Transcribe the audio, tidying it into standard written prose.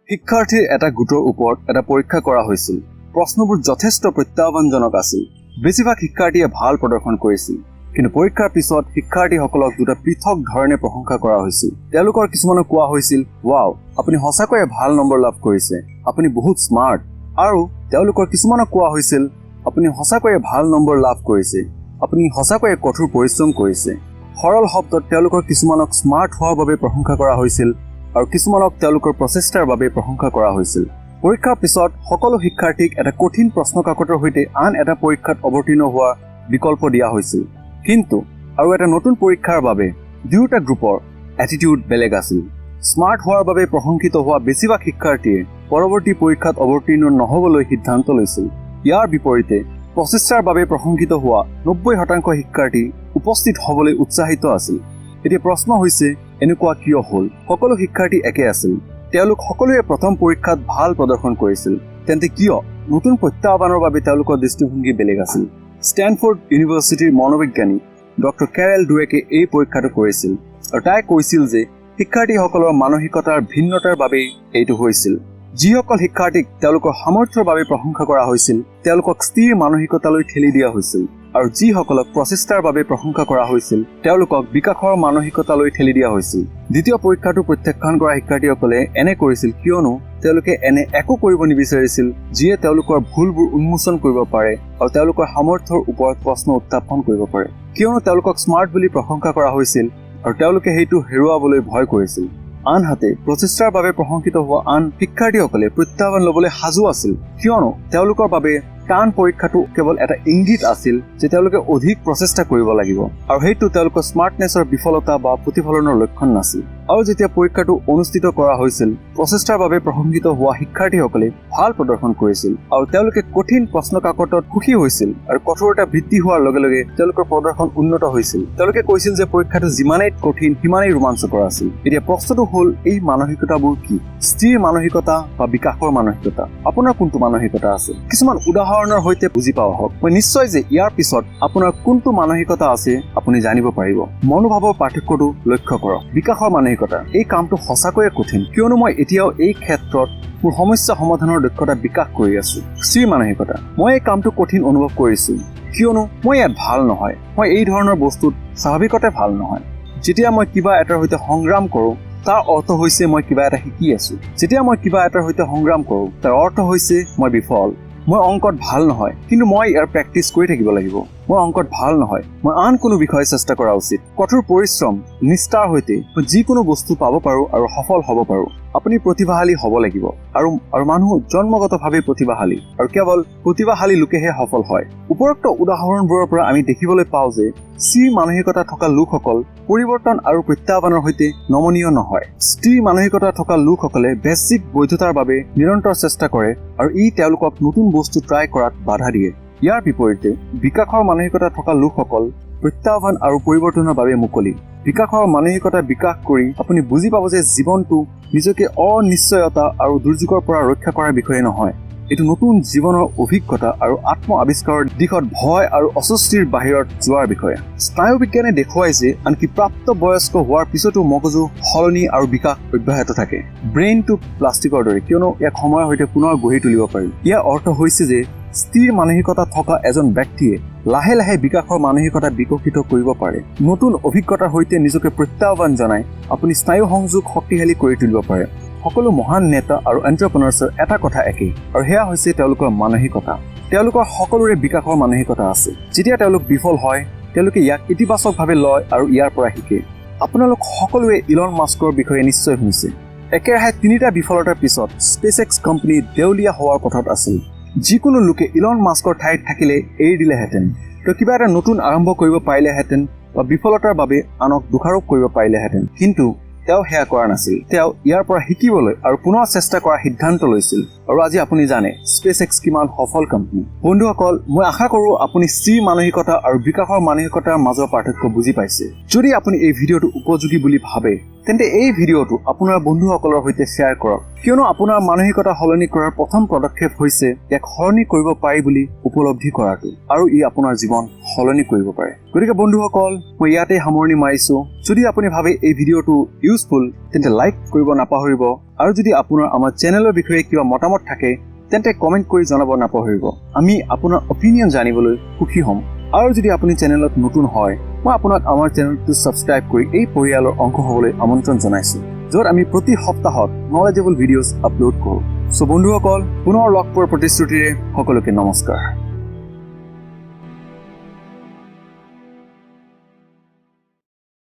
শিক্ষাৰ্থীৰ এটা গোটৰ ওপৰত এটা পৰীক্ষা কৰা হৈছিল। প্ৰশ্নবোৰ যথেষ্ট প্ৰত্যাহ্বানজনক আছিল। বেছিভাগ শিক্ষাৰ্থীয়ে ভাল প্ৰদৰ্শন কৰিছিল, কিন্তু পৰীক্ষাৰ পিছত শিক্ষাৰ্থীসকলক দুটা পৃথক ধৰণে প্ৰশংসা কৰা হৈছিল। তেওঁলোকৰ কিছুমানক কোৱা হৈছিল, "ৱাও, আপুনি সঁচাকৈয়ে ভাল নম্বৰ লাভ কৰিছে, আপুনি বহুত স্মাৰ্ট।" আৰু তেওঁলোকৰ কিছুমানক কোৱা হৈছিল, "আপুনি সঁচাকৈয়ে ভাল নম্বৰ লাভ কৰিছে, আপুনি সঁচাকৈয়ে কঠোৰ পৰিশ্ৰম কৰিছে।" সৰল শব্দত তেওঁলোকৰ কিছুমানক স্মাৰ্ট হোৱাৰ বাবে প্ৰশংসা কৰা হৈছিল আৰু কিছুমানক তেওঁলোকৰ প্ৰচেষ্টাৰ বাবে প্ৰশংসা কৰা হৈছিল। পৰীক্ষাৰ পিছত সকলো শিক্ষাৰ্থীক এটা কঠিন প্ৰশ্নকাকতৰ সৈতে আন এটা পৰীক্ষাত অৱতীৰ্ণ হোৱাৰ বিকল্প দিয়া হৈছিল। কিন্তু আৰু এটা নতুন পৰীক্ষাৰ বাবে দুয়োটা গ্ৰুপৰ এটিটিউড বেলেগ আছিল। স্মাৰ্ট হোৱাৰ বাবে প্ৰশংসিত হোৱা বেছিভাগ শিক্ষাৰ্থীয়ে পৰৱৰ্তী পৰীক্ষাত অৱতীৰ্ণ নহ'বলৈ সিদ্ধান্ত লৈছিল। ইয়াৰ বিপৰীতে প্ৰচেষ্টাৰ বাবে প্ৰশংসিত হোৱা 90% শিক্ষাৰ্থী উপস্থিত হ'বলৈ উৎসাহিত আছিল। এতিয়া প্ৰশ্ন হৈছে, এনেকুৱা কিয় হ'ল? সকলো শিক্ষাৰ্থী একে আছিল। তেওঁলোক সকলোৱে প্ৰথম পৰীক্ষাত ভাল প্ৰদৰ্শন কৰিছিল। তেন্তে কিয় নতুন প্ৰত্যাহ্বানৰ বাবে তেওঁলোকৰ দৃষ্টিভংগী বেলেগ আছিল? ষ্টেনফৰ্ড ইউনিভাৰ্চিটিৰ মনোবিজ্ঞানী ডক্টৰ কেৰেল ডুৱেকে এই পৰীক্ষাটো কৰিছিল আৰু তাই কৈছিল যে শিক্ষাৰ্থীসকলৰ মানসিকতাৰ ভিন্নতাৰ বাবেই এইটো হৈছিল। যিসকল শিক্ষাৰ্থীক তেওঁলোকৰ সামৰ্থ্যৰ বাবে প্ৰশংসা কৰা হৈছিল, তেওঁলোকক স্থিৰ মানসিকতালৈ ঠেলি দিয়া হৈছিল, আৰু যিসকলক প্ৰচেষ্টাৰ বাবে প্ৰশংসা কৰা হৈছিল, তেওঁলোকক বিকাশৰ মানসিকতালৈ ঠেলি দিয়া হৈছিল। দ্বিতীয় পৰীক্ষাটো প্ৰত্যাখ্যান কৰা শিক্ষাৰ্থীসকলে এনে কৰিছিল কিয়নো তেওঁলোকে এনে একো কৰিব নিবিচাৰিছিল যিয়ে তেওঁলোকৰ ভুলবোৰ উন্মোচন কৰিব পাৰে আৰু তেওঁলোকৰ সামৰ্থ্যৰ ওপৰত প্ৰশ্ন উত্থাপন কৰিব পাৰে। কিয়নো তেওঁলোকক স্মাৰ্ট বুলি প্ৰশংসা কৰা হৈছিল আৰু তেওঁলোকে সেইটো হেৰুৱাবলৈ ভয় কৰিছিল। আনহাতে প্ৰচেষ্টাৰ বাবে প্ৰশংসিত হোৱা আন শিক্ষাৰ্থীসকলে প্ৰত্যাহ্বান ল'বলৈ সাজু আছিল, কিয়নো তেওঁলোকৰ বাবে টান পৰীক্ষাটো কেৱল এটা ইংগিত আছিল যে তেওঁলোকে অধিক প্ৰচেষ্টা কৰিব লাগিব, আৰু সেইটো তেওঁলোকৰ স্মাৰ্টনেছৰ বিফলতা বা প্ৰতিফলনৰ লক্ষণ নাছিল। আৰু যেতিয়া পৰীক্ষাটো অনুষ্ঠিত কৰা হৈছিল, প্ৰচেষ্টাৰ বাবে প্ৰশংসিত হোৱা শিক্ষাৰ্থীসকলে ভাল প্ৰদৰ্শন কৰিছিল আৰু তেওঁলোকে কঠিন প্ৰশ্নকাকতত সুখী হৈছিল, আৰু কঠোৰতা বৃদ্ধি হোৱাৰ লগে লগে তেওঁলোকৰ প্ৰদৰ্শন উন্নত হৈছিল। তেওঁলোকে কৈছিল যে পৰীক্ষাটো যিমানেই কঠিন সিমানেই ৰোমাঞ্চকৰ আছিল। এতিয়া প্ৰশ্নটো হ'ল, এই মানসিকতাবোৰ কি? স্থিৰ মানসিকতা বা বিকাশৰ মানসিকতা? আপোনাৰ কোনটো মানসিকতা আছে? কিছুমান উদাহৰণৰ সৈতে বুজি পাওঁ আহক। মই নিশ্চয় যে ইয়াৰ পিছত আপোনাৰ কোনটো মানসিকতা আছে আপুনি জানিব পাৰিব। মনোভাৱৰ পাৰ্থক্যটো লক্ষ্য কৰক। বিকাশৰ মানসিকতা, এই কামটো সঁচাকৈয়ে কঠিন, কিয়নো মই এতিয়াও এই ক্ষেত্ৰত মোৰ সমস্যা সমাধানৰ দক্ষতা বিকাশ কৰি আছো। স্থিৰ মানসিকতা, মই এই কামটো কঠিন অনুভৱ কৰিছো, কিয়নো মই ইয়াত ভাল নহয়, মই এই ধৰণৰ বস্তুত স্বাভাৱিকতে ভাল নহয়। যেতিয়া মই কিবা এটাৰ সৈতে সংগ্ৰাম কৰোঁ, তাৰ অৰ্থ হৈছে মই কিবা এটা শিকি আছো। যেতিয়া মই কিবা এটাৰ সৈতে সংগ্ৰাম কৰোঁ, তাৰ অৰ্থ হৈছে মই বিফল। মই অংকত ভাল নহয়, কিন্তু মই ইয়াৰ প্ৰেক্টিচ কৰি থাকিব লাগিব। মই অংকত ভাল নহয়, মই আন কোনো বিষয়ে চেষ্টা কৰা উচিত। কঠোৰ পৰিশ্ৰম, নিষ্ঠাৰ সৈতে মই যিকোনো বস্তু পাব পাৰোঁ আৰু সফল হ'ব পাৰোঁ। আপুনি প্ৰতিভাশালী হ'ব লাগিব, আৰু মানুহ জন্মগতভাৱে প্ৰতিভাশালী, আৰু কেৱল প্ৰতিভাশালী লোকেহে সফল হয়। উপৰোক্ত উদাহৰণবোৰৰ পৰা আমি দেখিবলৈ পাওঁ যে স্থিৰ মানসিকতা থকা লোকসকল পৰিৱৰ্তন আৰু প্ৰত্যাহ্বানৰ সৈতে নমনীয় নহয়। স্থিৰ মানসিকতা থকা লোকসকলে বেছিক বৈধতাৰ বাবে নিৰন্তৰ চেষ্টা কৰে আৰু ই তেওঁলোকক নতুন বস্তু ট্ৰাই কৰাত বাধা দিয়ে। ইয়াৰ বিপৰীতে বিকাশৰ মানসিকতা থকা লোকসকল প্ৰত্যাহ্বান আৰু পৰিৱৰ্তনৰ বাবে মুকলি। বিকাশৰ মানসিকতা বিকাশ কৰি আপুনি বুজি পাব যে জীৱনটো নিজকে অনিশ্চয়তা আৰু দুৰ্যোগৰ পৰা ৰক্ষা কৰাৰ বিষয়ে নহয়। এইটো নতুন জীৱনৰ অভিজ্ঞতা আৰু আত্ম আৱিষ্কাৰৰ দিশত ভয় আৰু অস্বস্তিৰ বাহিৰত যোৱাৰ বিষয়ে। স্নায়ুবিজ্ঞানে দেখুৱাই যে আনকি প্ৰাপ্তবয়স্ক হোৱাৰ পিছতো মগজু সলনি আৰু বিকাশ অব্যাহত থাকে। ব্ৰেইনটো প্লাষ্টিকৰ দৰে, কিয়নো ইয়াক সময়ৰ সৈতে পুনৰ গঢ়ি তুলিব পাৰি। ইয়াৰ অৰ্থ হৈছে যে স্থিৰ মানসিকতা থকা এজন ব্যক্তিয়ে লাহে লাহে বিকাশৰ মানসিকতা বিকশিত কৰিব পাৰে। নতুন অভিজ্ঞতাৰ সৈতে নিজকে প্ৰত্যাহ্বান জনাই আপুনি স্নায়ু সংযোগ শক্তিশালী কৰি তুলিব পাৰে। সকলো মহান নেতা আৰু এণ্টাৰপ্ৰেনাৰ্ছৰ এটা কথা একেই, আৰু সেয়া হৈছে তেওঁলোকৰ মানসিকতা। তেওঁলোকৰ সকলোৰে বিকাশৰ মানসিকতা আছে। যেতিয়া তেওঁলোক বিফল হয়, তেওঁলোকে ইয়াক ইতিবাচকভাৱে লয় আৰু ইয়াৰ পৰা শিকে। আপোনালোক সকলোৱে ইলন মাস্কৰ বিষয়ে নিশ্চয় শুনিছে। একেৰাহে 3টা বিফলতাৰ পিছত স্পেচএক্স কোম্পানী দেউলীয়া হোৱাৰ পথত আছিল। যিকোনো লোকে ইলন মাস্কৰ ঠাইত থাকিলে এৰি দিলেহেঁতেন, তেওঁ কিবা এটা নতুন আৰম্ভ কৰিব পাৰিলেহেঁতেন বা বিফলতাৰ বাবে আনক দোষাৰোপ কৰিব পাৰিলেহেঁতেন, কিন্তু তেওঁ সেয়া কৰা নাছিল। তেওঁ ইয়াৰ পৰা শিকিবলৈ আৰু পুনৰ চেষ্টা কৰাৰ সিদ্ধান্ত লৈছিল, আৰু আজি আপুনি জানে স্পেচএক্স কিমান সফল কোম্পানী। বন্ধুসকল, মই আশা কৰোঁ আপুনি স্থিৰ মানসিকতা আৰু বিকাশৰ মানসিকতাৰ মাজৰ পাৰ্থক্য বুজি পাইছে। যদি আপুনি এই ভিডিঅ'টো উপযোগী বুলি ভাবে, তেন্তে এই ভিডিঅ'টো আপোনাৰ বন্ধুসকলৰ সৈতে শ্বেয়াৰ কৰক, কিয়নো আপোনাৰ মানসিকতা সলনি কৰাৰ প্ৰথম পদক্ষেপ হৈছে ইয়াক সলনি কৰিব পাৰি বুলি উপলব্ধি কৰাটো, আৰু ই আপোনাৰ জীৱন সলনি কৰিব পাৰে। গতিকে বন্ধুসকল, মই ইয়াতে সামৰণি মাৰিছো। যদি আপুনি ভাবে এই ভিডিঅ'টো ইউজফুল, তেন্তে লাইক কৰিব নাপাহৰিব আৰু যদি আপোনাৰ আমাৰ চেনেলৰ বিষয়ে কিবা মতামত থাকে তেন্তে কমেন্ট কৰি জনাব নাপাহৰিব। আমি আপোনাৰ অপিনিয়ন জানিবলৈ সুখী হ'ম। আৰু যদি আপুনি চেনেলত নতুন হয়, মই আপোনাক আমাৰ চেনেলটো ছাবস্ক্ৰাইব কৰি এই পৰিয়ালৰ অংশ হ'বলৈ আমন্ত্ৰণ জনাইছো, য'ত আমি প্ৰতি সপ্তাহত নলেজেবল ভিডিঅ'জ আপলোড কৰোঁ। সো বন্ধুসকল, পুনৰ লগ পোৱাৰ প্ৰতিশ্ৰুতিৰে সকলোকে নমস্কাৰ।